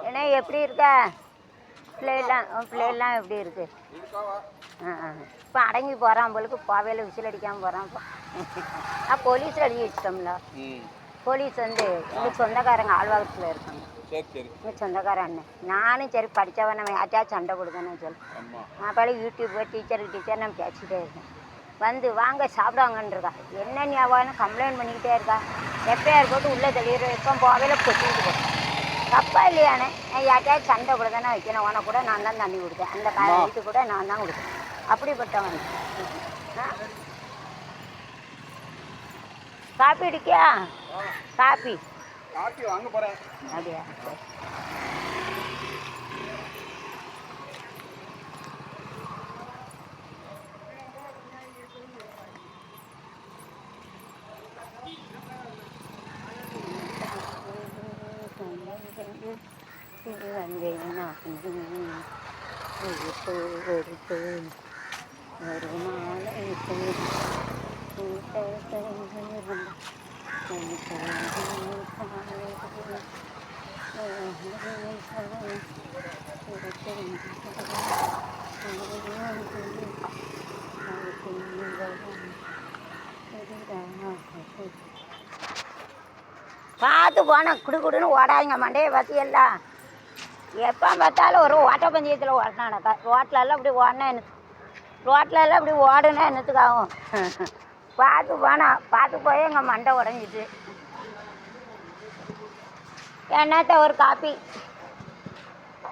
ஏன்னா எப்படி இருக்க பிள்ளைலாம் எப்படி இருக்கு? இப்போ அடங்கி போகிறான் போலுக்கு பாவையில் விசில் அடிக்காமல் போகிறான். இப்போ போலீஸில் அடிக்க வச்சிட்டோம்ல. போலீஸ் வந்து எங்கள் சொந்தக்காரங்க ஆழ்வாரத்தில் இருக்காங்க. எங்கள் சொந்தக்கார அண்ணன் நானும் சரி படித்தவன் நம்ம யார்ட்டையா சண்டை கொடுக்கணும்னு சொல்லி நான் பாரு யூடியூப் டீச்சர் நான் பேசிக்கிட்டே இருக்கேன். வந்து வாங்க சாப்பிடுவாங்கன்றிருக்கா. என்ன நீ அவன்னு கம்ப்ளைண்ட் பண்ணிக்கிட்டே இருக்கா. எஃப்ஐஆர் போட்டு உள்ளே தெளிவுற எப்போ போவையில் கொட்டிட்டு போட்டேன். தப்பா இல்லையானே? நான் யார்ட்டையாவது சண்டை கூட தானே வைக்கணும். உனக்கு கூட நான் தான் தண்ணி கொடுத்தேன். அந்த வீட்டு கூட நான் தான் கொடுத்தேன். அப்படிப்பட்டவன். காப்பி அடிக்கியா? காப்பி வாங்க போகிறேன். அப்படியா? ஒரு மாலை பார்த்து போனால் குடுக்குடுன்னு ஓடாதீங்க. மண்டையை பார்த்தியெல்லாம் எப்போ பார்த்தாலும் ஒரு ஓட்டப்பந்தயத்தில் ஓட்டினானக்கா. ரோட்லெல்லாம் இப்படி ஓடினா ரோட்லெல்லாம் இப்படி ஓடுனா என்னத்துக்கு ஆகும்? பார்த்து போனால் பார்த்து போய் எங்கள் மண்டை உடஞ்சிட்டு. என்னத்த ஒரு காப்பி.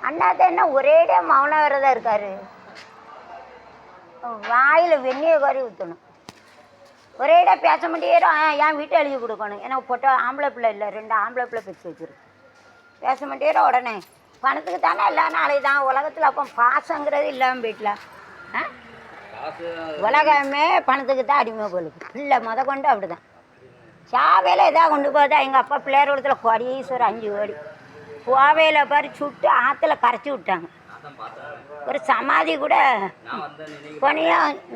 அண்ணாத்த என்ன ஒரேடியா மௌன விரதம் இருக்காரு. வாயில் வெந்நியை கோரி ஊற்றணும். ஒரேடியா பேச மாட்டேறா. என் வீட்டை எழுதி கொடுக்கணும். எனக்கு பொட்ட ஆம்பளை பிள்ளை இல்லை, 2 ஆம்பளை பிள்ளை பெற்று வச்சிருக்கு. பேச மாட்டேறா. உடனே பணத்துக்கு தானே எல்லா நாளைக்கு தான் உலகத்தில். அப்போ பாசங்கிறது இல்லாமல் போயிட்டல. உலகமே பணத்துக்கு தான் அடிமை போலுக்கு. பிள்ளை கொண்டு அப்படி தான். சாவையில் எதாவது கொண்டு போதா. எங்கள் அப்பா பிள்ளையாரோடத்தில் கோடீஸ்வரர் 5 கோடி கோவையில் பறிச்சு விட்டு ஆற்றுல கரைச்சி விட்டாங்க. ஒரு சமாதி கூட பணியாக